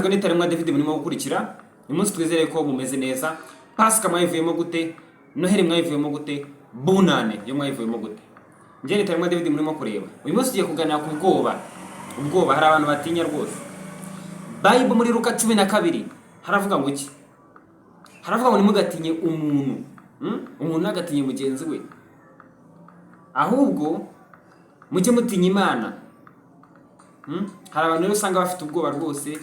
Nitaremwa David murimo gukurikira umunsi twizere ko mumeze neza. Pasika mwayivuyemo gute? Noheli mwayivuyemo gute? Bunane yo mwayivuyemo gute? Nje nitaremwa David murimo kureba. Uyu munsi tugiye kuganira ku ubwoba hari abantu batinya rwose. Bible muri Luka 12 haravuga ngo iki? Haravuga ngo nimugatinye umuntu. Umuntu agatinye mugenzi we. Ahubwo mujye mutinya Imana. Hari abantu rero usanga bafite ubwoba rwose,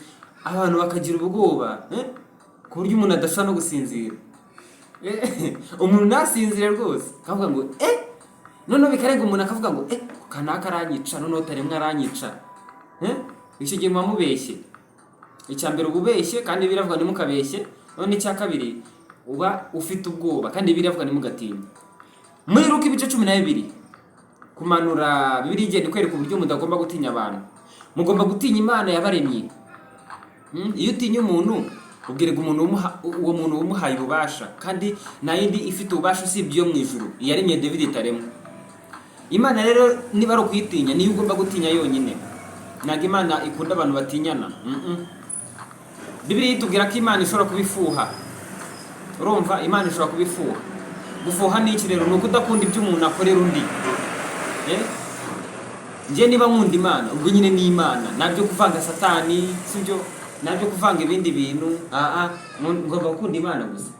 abantu bakagira ubwoba ku buryo umuntu adashobora no gusinzira. Umuntu nasinzire rwose akavuga ngo none bikarenga umuntu akavuga ngo kanaka aranyica, none utaremwa aranyica. Icyo gihe mubeshye. Icya mbere ububeshye kandi biravuga nimukabeshye, none icya kabiri uba ufite ubwoba kandi biravuga nimugatinya. Muri Luka 12 kumanura Bibiliya igenda ikwereka uburyo mudagomba gutinya abantu. Mugomba gutinya Imana yabaremye. Iyo utinya umuntu ubwirega umuntu uwo muntu umuhaye ububasha kandi nayindi ifite ububasha usibye yo mu ijuru yaremye David itaremwe. Imana rero niba ari ukuyitinya niyo ugomba gutinya yonyine. Ntabwo Imana ikunda abantu batinyana. Bibiliya itubwira ko Imana ishobora kubifuha. Urumva Imana ishobora kubifuha. Gufuha ni iki rero? Nuko udakunda ibyo umuntu akorera undi. Nje niba nkunda Imana ubwo nyine ni Imana, nabyo kuvanga Satani sibyo, nabyo kuvanga ibindi bintu. Ngomba gukunda Imana gusa.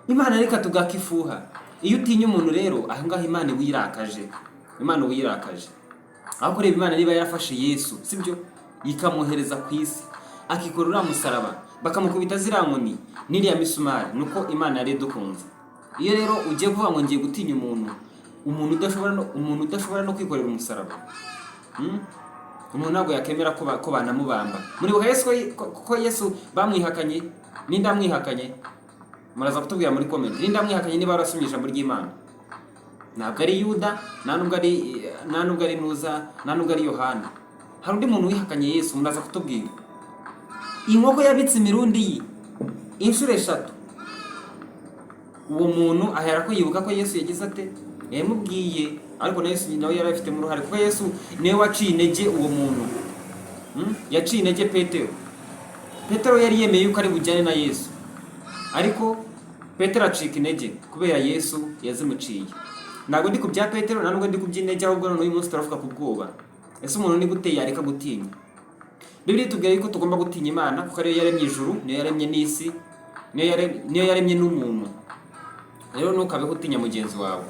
Imana reka tugakifuha. Iyo utinya umuntu rero aho ngaho Imana wirakaje. Imana wirakaje. Aho kureba Imana niba yarafashe Yesu sibyo, ikamuhereza ku isi akikorera umusaraba bakamukubita zirankoni n'iriya misumari, nuko Imana yari dukunze. Iyo rero ugiye kuvuga ngo ngiye gutinya umuntu udashobora no kwikorera umusaraba, umuntu ntabwo yakemera ko banamubamba. Muri Yesu ko Yesu bamwihakanye, ninda mwihakanye muraza kutubwira muri comment. Ninda mwihakanye niba barasomye ijambo ry'Imana. Ntabwo ari Yuda, nta nubwo ari Nuza, nta nubwo ari Yohana. Hari undi muntu wihakanye Yesu, muraza kutubwira. Inkoko yabitse imirundi inshuro 3. Uwo muntu ahera ko yibuka ko Yesu yagize ate yamubwiye, ariko na Yesu nawe yari afite mu ruhare kuko Yesu niwe waciye intege uwo muntu. Yaciye intege Petero yari yemeye yuko ari bujyane na Yesu, ariko Petero acika intege kubera Yesu yazimuciye. Ntabwo ndi kubya Petero, ntabwo ndi kubyintege, ahubwo none uyu munsi turavuga ku bwoba. Ese umuntu ni gute yareka gutinya? Bibiliya itubwira yuko tugomba gutinya Imana kuko ariyo yaremye ijuru, niyo yaremye n'isi, niyo yaremye n'umuntu. Rero ntukabe gutinya mugenzi wawe,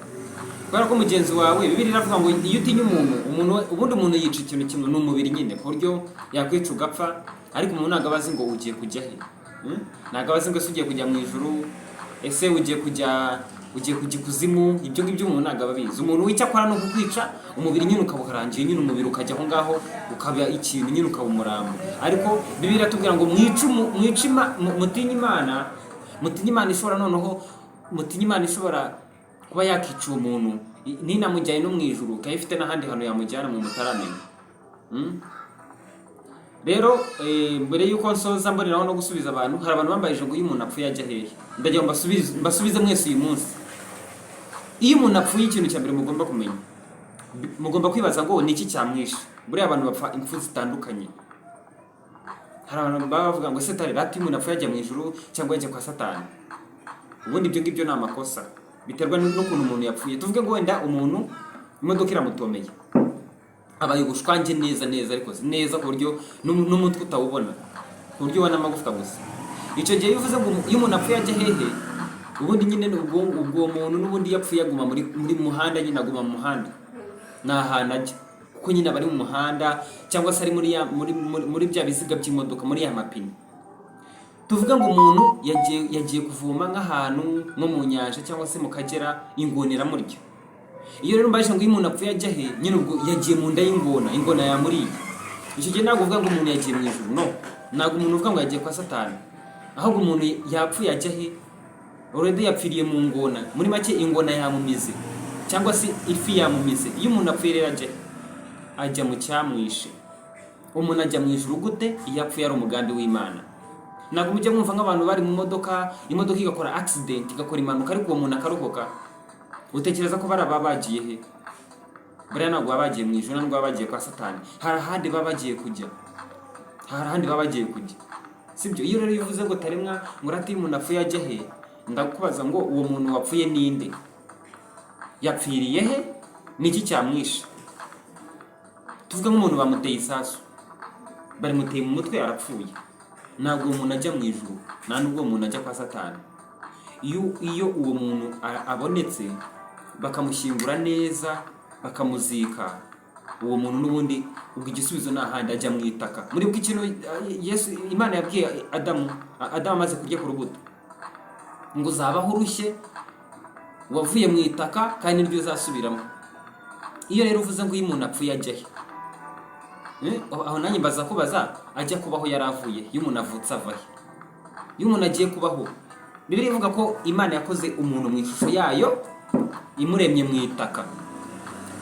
kubera ko mugenzi wawe Bibiliya iravuga ngo iyo utinya ubundi umuntu yica ikintu kimwe n'umubiri nyine, ku buryo yakwica ugapfa, ariko umuntu ntabwo abazi ngo ugiye kujya he. Ntabwo abazi ngo ese ugiye kujya mu ijuru, ese ugiye kujya ikuzimu. Ibyo ngibyo umuntu ntabwo ababizi. Umuntu w'icyo akora no kukwica umubiri nyine ukabuharangiye, nyine umubiri ukajya aho ngaho ukaba ikintu nyine ukaba umurambo. Ariko Bibiliya iratubwira ngo mutinye Imana ishobora noneho mutinye Imana ishobora kuba yakica umuntu ninamujyanye no mu ijuru, kandi ifite n'ahandi hantu yamujyana mu mutaramenya. Rero mbere yuko nsoza mboneraho no gusubiza abantu, hari abantu bambaye ngo iyo umuntu apfuye ajya hehe. Ndagira ngo mbasubize mwese uyu munsi. Iyo umuntu apfuye ikintu cya mbere mugomba kumenya, mugomba kwibaza ngo ni iki cyamwishe. Buriya abantu bapfa impfu zitandukanye. Hari abantu bavuga ngo Satani rati umuntu apfuye ajya mu ijuru cyangwa ajya kwa Satani. Ubundi ibyo ngibyo ni amakosa, biterwa n'ukuntu umuntu yapfuye. Tuvuge ngo wenda umuntu imodoka iramutomeye, abaye ubushwange neza ariko neza ku buryo n'umutwe utawubona, ku buryo ubona amagufwa gusa. Icyo gihe bivuze ngo iyo umuntu apfuye ajya hehe, ubundi nyine ubwo muntu n'ubundi yapfuye aguma muri muhanda, nyine aguma mu muhanda, nta hantu ajya kuko nyine abari mu muhanda, cyangwa se ari muri bya biziga by'imodoka, muri ya mapine. Tuvuga ngo umuntu yagiye kuvoma nk'ahantu nko mu nyanja cyangwa se mu Kagera, ingona iramurya. Iyo rero mbaje ngo iyo umuntu apfuye ajya he, nyine ubwo yagiye mu nda y'ingona yamuriye. Icyo gihe ntabwo uvuga ngo umuntu yagiye mu ijuru, no. Ntabwo umuntu uvuga ngo yagiye kwa Satani, ahubwo umuntu yapfuye ajya he, already yapfiriye mu ngona. Muri make ingona yamumize cyangwa se ifi yamumize. Iyo umuntu apfuye rero ajya mu cyamwishe. Umuntu ajya mu ijuru gute? Iyo apfuye ari umugambi w'Imana. Ntabwo mujya mwumva nk'abantu bari mu imodoka igakora accident, igakora impanuka, ariko uwo muntu akarokoka. Utekereza ko baraba bagiye he? Buriya ntabwo baba bagiye mu ijuru, ntabwo baba bagiye kwa Satani. Hari ahandi baba bagiye kujya. sibyo? Iyo rero bivuze ngo taremwa ngurati umuntu apfuye ajya he, ndakubaza ngo uwo muntu wapfuye ninde? Yapfiriye he? Niki cyamwishe? Tuvuge nk'umuntu bamuteye isasu, bari muteye mu mutwe arapfuye, ntabwo uwo muntu ajya mu ijuru, nta nubwo uwo muntu ajya kwa Satani. Iyo uwo muntu abonetse bakamushyingura neza bakamuzika, uwo muntu n'ubundi ubwo igisubizo nta handi ajya mu itaka. Muri bwo ikintu Yesu Imana yabwiye Adamu amaze kurya ku rubuto ngo uzabaho urushye, wavuye mu itaka kandi niryo uzasubiramo. Iyo rero uvuze ngo iyo umuntu apfuye ajya he, aho nanjye mbaza kubaza ajya kubaho yaravuye. Iyo umuntu avutse ava he? Iyo umuntu agiye kubaho, Bibiliya ivuga ko Imana yakoze umuntu mu ishusho yayo imuremye mu itaka,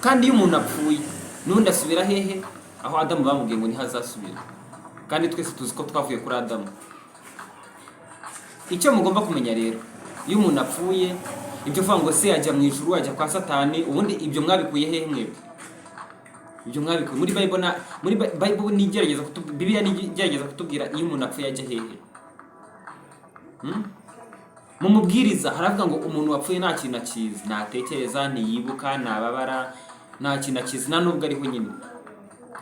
kandi iyo umuntu apfuye n'undi asubira hehe? Aho Adamu bamubwiye ngo ntihazasubira, kandi twese tuzi ko twavuye kuri Adamu. Icyo mugomba kumenya rero, iyo umuntu apfuye, ibyo uvuga ngo se ajya mu ijuru ajya kwa Satani, ubundi ibyo mwabikuye hehe mwebwe? Ibyo mwabikuye muri Bible nigerageza Bibiliya nigerageza kutubwira iyo umuntu apfuye ajya hehe. Mu mubwiriza haravuga ngo umuntu wapfuye nta kintu akizi, ntatekereza, ntiyibuka, ntababara, nta kintu akizi, nta nubwo ariho nyine.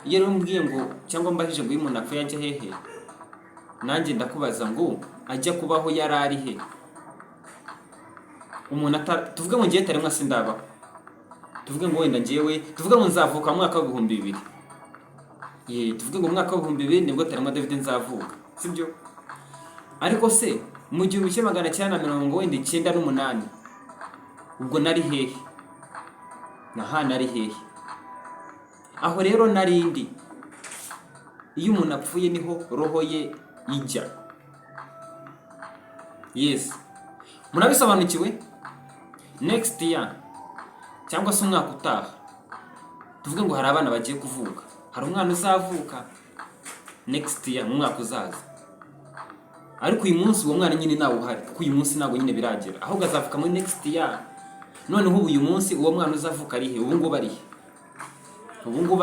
Iyo rero mbwiye ngo cyangwa mbajije ngo iyo umuntu apfuye ajya hehe, nanjye ndakubaza ngo ajya kubaho yari ari he? Umuntu tuvuge ngo ngiye taremwa sindabaho, tuvuge ngo wenda ngewe, tuvuge ngo nzavuka mu mwaka wa 2000, tuvuge ngo mu mwaka wa 2000 nibwo taremwa David nzavuka, sibyo? Ariko se mu 1998 ubwo nari hehe? Nari hehe? Aho rero narindi. Iyo umuntu apfuye niho roho ye ijya. Yes, murabisobanukiwe? Next year cyangwa se umwaka utaha, tuvuge ngo hari abana bagiye kuvuka, hari umwana uzavuka next year mu mwaka uzaza, ariko uyu munsi uwo mwana nyine nawe uhari, kuko uyu munsi ntabwo nyine biragera, ahubwo azavuka muri next year. Noneho uyu munsi uwo mwana uzavuka ari he? Ubu ngubu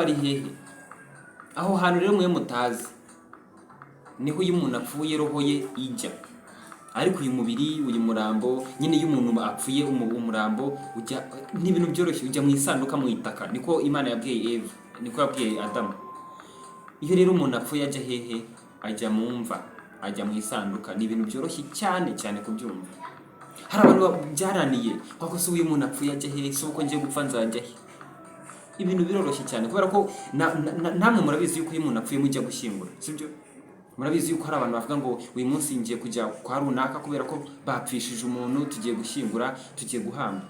ari hehe? Aho hantu rero mwe mutazi niho iyo umuntu apfuye roho ye ijya. Ariko uyu mubiri, uyu murambo nyine, iyo umuntu apfuye umurambo ujya, ni ibintu byoroshye, ujya mu isanduka mu itaka. Niko Imana yabwiye Eva, niko yabwiye Adamu. Iyo rero umuntu apfuye ajya hehe? Ajya mu mva, ajya mu isanduka. Ni ibintu byoroshye cyane cyane kubyumva. Hari abantu byaraniye kwako se uyu muntu apfuye ajya hehe, se uko ngiye gupfa nzajya he? Ibintu biroroshye cyane kubera ko namwe murabizi yuko uyu muntu apfuye mujya gushyingura, sibyo? Murabizi yuko hari abantu bavuga ngo uyu munsi ngiye kujya kwa runaka kubera ko bapfishije umuntu, tugiye gushyingura, tugiye guhamba.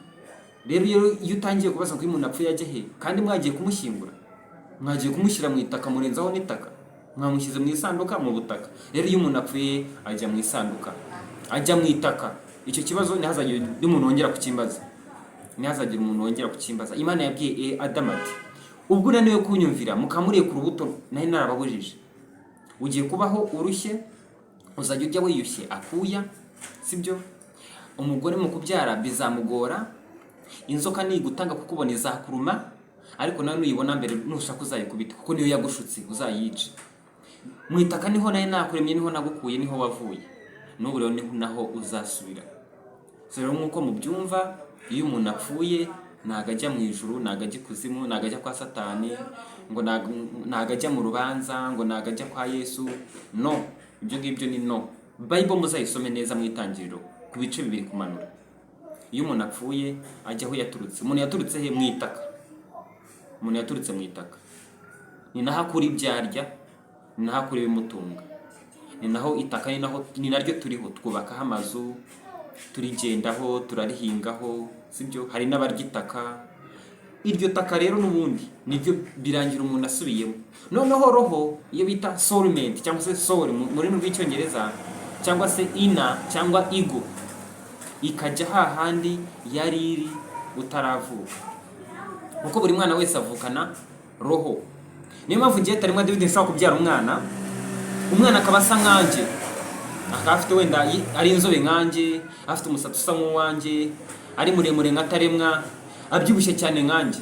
Rero iyo utangiye kubaza ngo uyu muntu apfuye ajya he, kandi mwagiye kumushyingura, mwagiye kumushyira mu itaka, murenzaho n'itaka, mwamushyize mu isanduka mu butaka. Rero iyo umuntu apfuye ajya mu isanduka, ajya mu itaka. Icyo kibazo ntihazagire umuntu wongera kukimbaza. Imana yabwiye Adamu ati, ubwo unaniwe kunyumvira mukamuriye ku rubuto nari narababujije, ugiye kubaho urushye, uzajya ujya wiyushye akuya, sibyo? Umugore mu kubyara bizamugora, inzoka nigutanga kukubona izakuruma, ariko nawe nuyibona mbere nushaka uzayikubita, kuko niyo yagushutse uzayice. Mu itaka niho nari nakuremye, niho nagukuye, niho wavuye, n'ubu rero niho naho uzasubira. So rero nk'uko mubyumva, iyo umuntu apfuye ntago ajya mu ijuru, ntago ajya ikuzimu, ntago ajya kwa Satani, ngo ntago ajya mu rubanza, ngo ntago ajya kwa Yesu. No, ibyo ngibyo ni no. Bible muzayisome neza mu Itangiriro ku bice 2 kumanura. Iyo umuntu apfuye ajya aho yaturutse. Umuntu yaturutse he? Mu itaka. Umuntu yaturutse mu itaka, ni naho akura ibyarya, ni naho akura ibimutunga, ni naho itaka, ni naryo turiho, twubakaho amazu, turigendaho, turarihingaho, sibyo? Hari n'abarya itaka. Iryo taka rero n'ubundi nibyo birangira umuntu asubiyemo. Noneho roho iyo bita soulmate cyangwa se soul mu rurimi rw'icyongereza, cyangwa se inner cyangwa ego, ikajya hahandi yari iri utaravuka. Kuko buri mwana wese avukana roho. Niyo mpamvu ngiye taremwa David nshaka kubyara umwana akaba asa nkanje, akaba afite wenda ari inzobe nkanje, afite umusatsi usa nk'uwanjye, ari muremure nka taremwa, abyibushye cyane nkanje,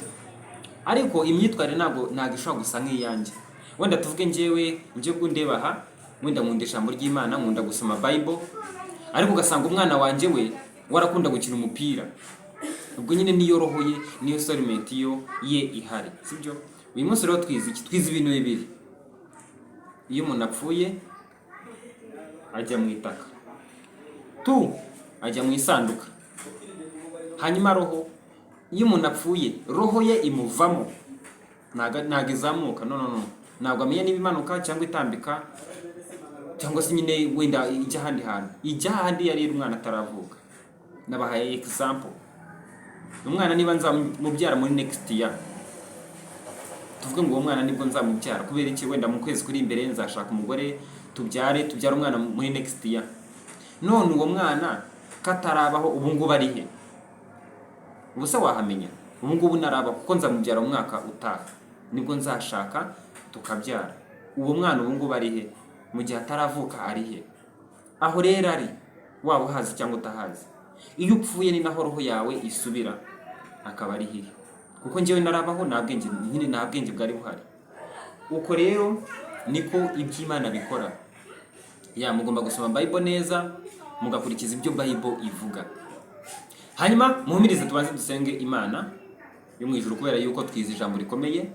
ariko imyitwarire ntago ishobora gusa nk'iyanjye. Wenda tuvuge ngiye kundeba aha, wenda nkunda ijambo ry'Imana, nkunda gusoma Bible, ariko ugasanga umwana wanjye we warakunda gukina umupira. Ubwo nyine niyo roho ye, niyo soulmate ye ihari, sibyo? Uyu munsi rero twize ibintu bibiri. Iyo umuntu apfuye ajya mu itaka, ajya mu isanduka. Hanyuma roho, iyo umuntu apfuye roho ye imuvamo, ntago izamuka, no, ntabwo amenya niba imanuka cyangwa itambika, cyangwa se nyine wenda ijya ahandi hantu, ijya ahandi yari umwana ataravuka. Nabahaye example, umwana niba nzamubyara muri next year, tuvuge ngo uwo mwana nibwo nzamubyara, kubera iki? Wenda mu kwezi kuri imbere nzashaka umugore, tubyara umwana muri next year. None uwo mwana katarabaho, ubu ngubu ari he? Ubuse wahamenya? Ubu ngubu naraba kuko nzamubyara umwaka utaha, nibwo nzashaka tukabyara. Uwo mwana ubu ngubu ari he? Mu gihe ataravuka ari he? Aho rero ari, waba uhazi cyangwa utahazi. Iyo upfuye ni naho roho yawe isubira, akaba ari he? Kuko njyewe narabaho, nta bwenge bwari buhari. Uko rero niko iby'Imana bikora. Mugomba gusoma Bible neza, mugakurikiza ibyo Bible ivuga. Hanyuma muhumirize tubanze dusenge Imana yo mu ijuru, kubera yuko twize ijambo rikomeye.